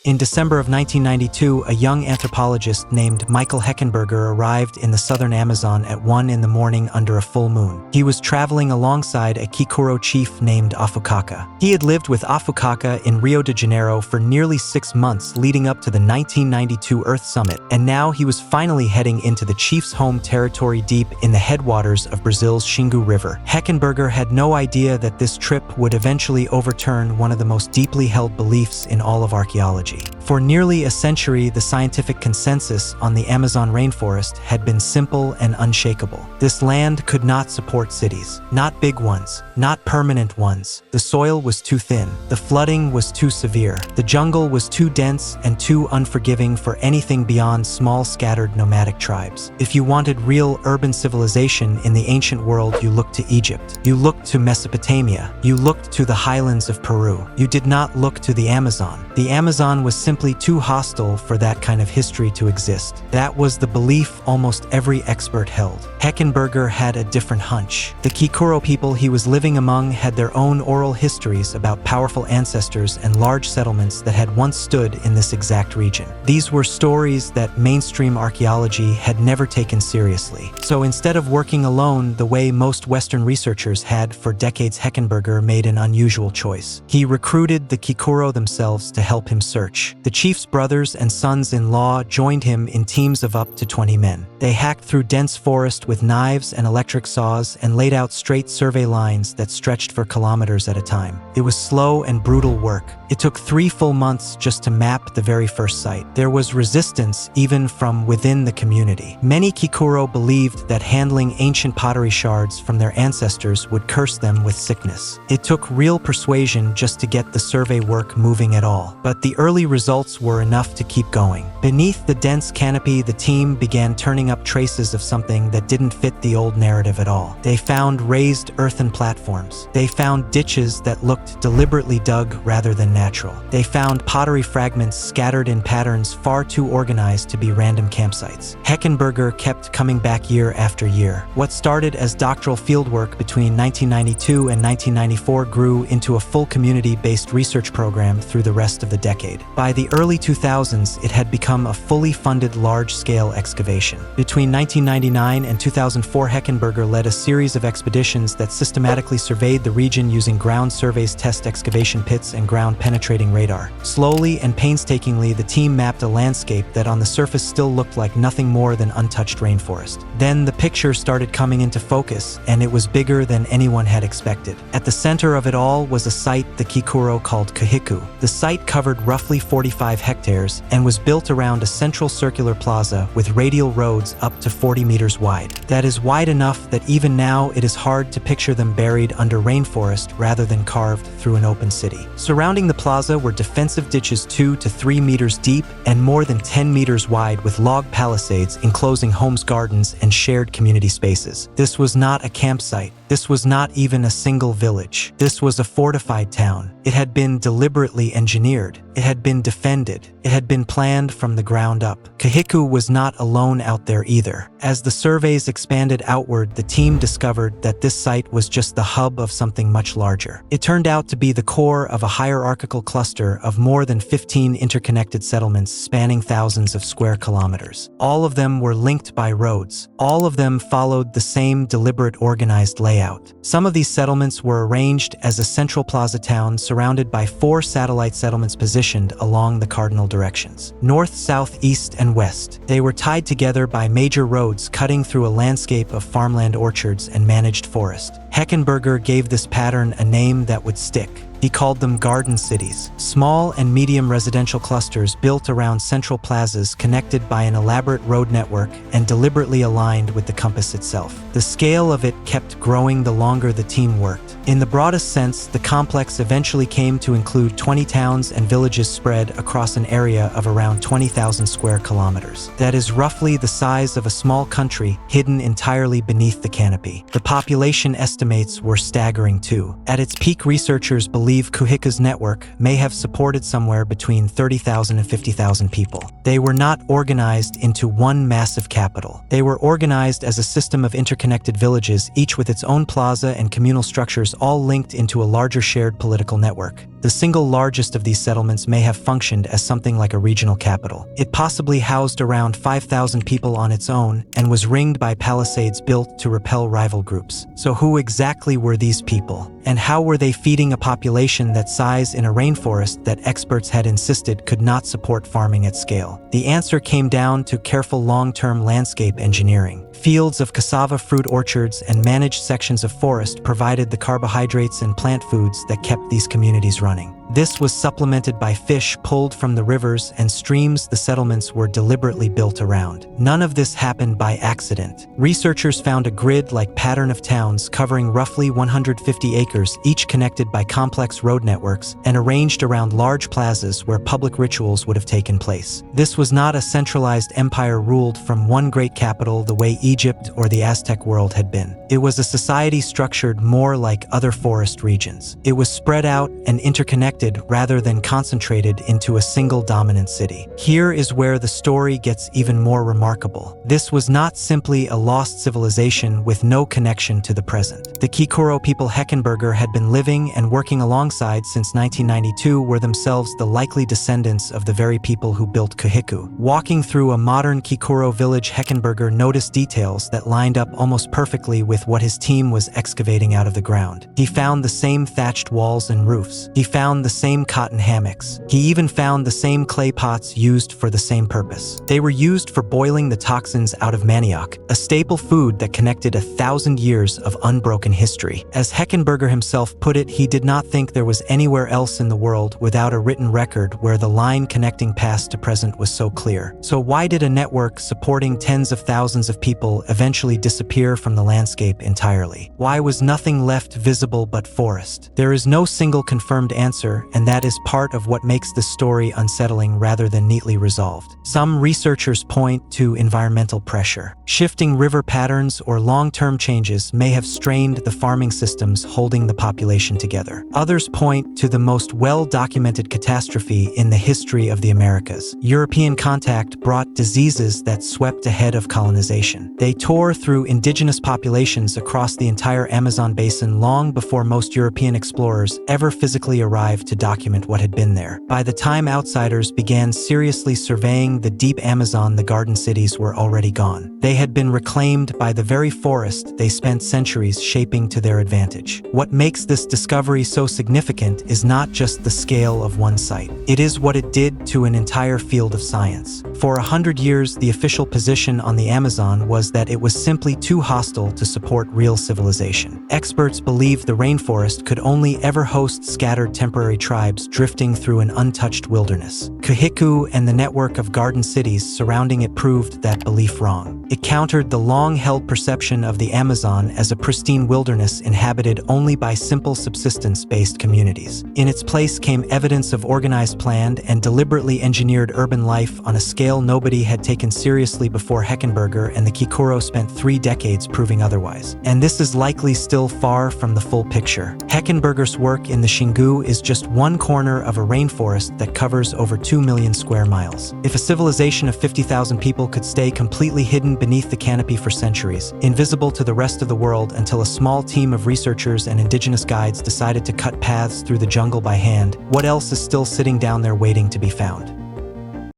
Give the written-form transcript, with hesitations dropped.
In December of 1992, a young anthropologist named Michael Heckenberger arrived in the southern Amazon at 1 in the morning under a full moon. He was traveling alongside a Kuikuro chief named Afukaka. He had lived with Afukaka in Rio de Janeiro for nearly 6 months leading up to the 1992 Earth Summit, and now he was finally heading into the chief's home territory deep in the headwaters of Brazil's Xingu River. Heckenberger had no idea that this trip would eventually overturn one of the most deeply held beliefs in all of archaeology. For nearly a century, the scientific consensus on the Amazon rainforest had been simple and unshakable. This land could not support cities. Not big ones, not permanent ones. The soil was too thin. The flooding was too severe. The jungle was too dense and too unforgiving for anything beyond small scattered nomadic tribes. If you wanted real urban civilization in the ancient world, you looked to Egypt. You looked to Mesopotamia. You looked to the highlands of Peru. You did not look to the Amazon. The Amazon was simply too hostile for that kind of history to exist. That was the belief almost every expert held. Heckenberger had a different hunch. The Kuikuro people he was living among had their own oral histories about powerful ancestors and large settlements that had once stood in this exact region. These were stories that mainstream archaeology had never taken seriously. So instead of working alone the way most Western researchers had for decades, Heckenberger made an unusual choice. He recruited the Kuikuro themselves to help him search. The chief's brothers and sons-in-law joined him in teams of up to 20 men. They hacked through dense forest with knives and electric saws and laid out straight survey lines that stretched for kilometers at a time. It was slow and brutal work. It took 3 full months just to map the very first site. There was resistance even from within the community. Many Kuikuro believed that handling ancient pottery shards from their ancestors would curse them with sickness. It took real persuasion just to get the survey work moving at all. But the early results were enough to keep going. Beneath the dense canopy, the team began turning up traces of something that didn't fit the old narrative at all. They found raised earthen platforms. They found ditches that looked deliberately dug rather than natural. They found pottery fragments scattered in patterns far too organized to be random campsites. Heckenberger kept coming back year after year. What started as doctoral fieldwork between 1992 and 1994 grew into a full community-based research program through the rest of the decade. By the early 2000s, it had become a fully funded large-scale excavation. Between 1999 and 2004, Heckenberger led a series of expeditions that systematically surveyed the region using ground surveys, test excavation pits, and ground-penetrating radar. Slowly and painstakingly, the team mapped a landscape that on the surface still looked like nothing more than untouched rainforest. Then the picture started coming into focus, and it was bigger than anyone had expected. At the center of it all was a site the Kuikuro called Kuhikugu. The site covered roughly 45 hectares and was built around a central circular plaza with radial roads up to 40 meters wide. That is wide enough that even now it is hard to picture them buried under rainforest rather than carved through an open city. Surrounding the plaza were defensive ditches 2 to 3 meters deep and more than 10 meters wide with log palisades enclosing homes, gardens, and shared community spaces. This was not a campsite. This was not even a single village. This was a fortified town. It had been deliberately engineered. It had been defended. It had been planned from the ground up. Kuhikugu was not alone out there either. As the surveys expanded outward, the team discovered that this site was just the hub of something much larger. It turned out to be the core of a hierarchical cluster of more than 15 interconnected settlements spanning thousands of square kilometers. All of them were linked by roads. All of them followed the same deliberate, organized layout. Some of these settlements were arranged as a central plaza town surrounded by 4 satellite settlements positioned along the cardinal directions: north, south, east, and west. They were tied together by major roads cutting through a landscape of farmland, orchards, and managed forest. Heckenberger gave this pattern a name that would stick. He called them garden cities, small and medium residential clusters built around central plazas connected by an elaborate road network and deliberately aligned with the compass itself. The scale of it kept growing the longer the team worked. In the broadest sense, the complex eventually came to include 20 towns and villages spread across an area of around 20,000 square kilometers. That is roughly the size of a small country hidden entirely beneath the canopy. The population estimates were staggering too. At its peak, researchers believed believe Kuhiku's network may have supported somewhere between 30,000 and 50,000 people. They were not organized into one massive capital. They were organized as a system of interconnected villages, each with its own plaza and communal structures, all linked into a larger shared political network. The single largest of these settlements may have functioned as something like a regional capital. It possibly housed around 5,000 people on its own and was ringed by palisades built to repel rival groups. So who exactly were these people? And how were they feeding a population that size in a rainforest that experts had insisted could not support farming at scale? The answer came down to careful long-term landscape engineering. Fields of cassava fruit orchards and managed sections of forest provided the carbohydrates and plant foods that kept these communities running. This was supplemented by fish pulled from the rivers and streams the settlements were deliberately built around. None of this happened by accident. Researchers found a grid-like pattern of towns covering roughly 150 acres, each connected by complex road networks and arranged around large plazas where public rituals would have taken place. This was not a centralized empire ruled from one great capital the way Egypt or the Aztec world had been. It was a society structured more like other forest regions. It was spread out and interconnected rather than concentrated into a single dominant city. Here is where the story gets even more remarkable. This was not simply a lost civilization with no connection to the present. The Kuikuro people Heckenberger had been living and working alongside since 1992 were themselves the likely descendants of the very people who built Kuiku. Walking through a modern Kuikuro village, Heckenberger noticed details that lined up almost perfectly with what his team was excavating out of the ground. He found the same thatched walls and roofs. He found the same cotton hammocks. He even found the same clay pots used for the same purpose. They were used for boiling the toxins out of manioc, a staple food that connected 1,000 years of unbroken history. As Heckenberger himself put it, he did not think there was anywhere else in the world without a written record where the line connecting past to present was so clear. So why did a network supporting tens of thousands of people eventually disappear from the landscape entirely? Why was nothing left visible but forest? There is no single confirmed answer, and that is part of what makes this story unsettling rather than neatly resolved. Some researchers point to environmental pressure. Shifting river patterns or long-term changes may have strained the farming systems holding the population together. Others point to the most well-documented catastrophe in the history of the Americas. European contact brought diseases that swept ahead of colonization. They tore through indigenous populations across the entire Amazon basin long before most European explorers ever physically arrived to document what had been there. By the time outsiders began seriously surveying the deep Amazon, the garden cities were already gone. They had been reclaimed by the very forest they spent centuries shaping to their advantage. What makes this discovery so significant is not just the scale of one site. It is what it did to an entire field of science. For 100 years, the official position on the Amazon was that it was simply too hostile to support real civilization. Experts believed the rainforest could only ever host scattered temporary tribes drifting through an untouched wilderness. Kuiku and the network of garden cities surrounding it proved that belief wrong. It countered the long-held perception of the Amazon as a pristine wilderness inhabited only by simple subsistence-based communities. In its place came evidence of organized, planned, and deliberately engineered urban life on a scale nobody had taken seriously before Heckenberger and the Kuikuro spent 3 decades proving otherwise. And this is likely still far from the full picture. Heckenberger's work in the Xingu is just one corner of a rainforest that covers over 2 million square miles. If a civilization of 50,000 people could stay completely hidden beneath the canopy for centuries, invisible to the rest of the world until a small team of researchers and indigenous guides decided to cut paths through the jungle by hand, what else is still sitting down there waiting to be found?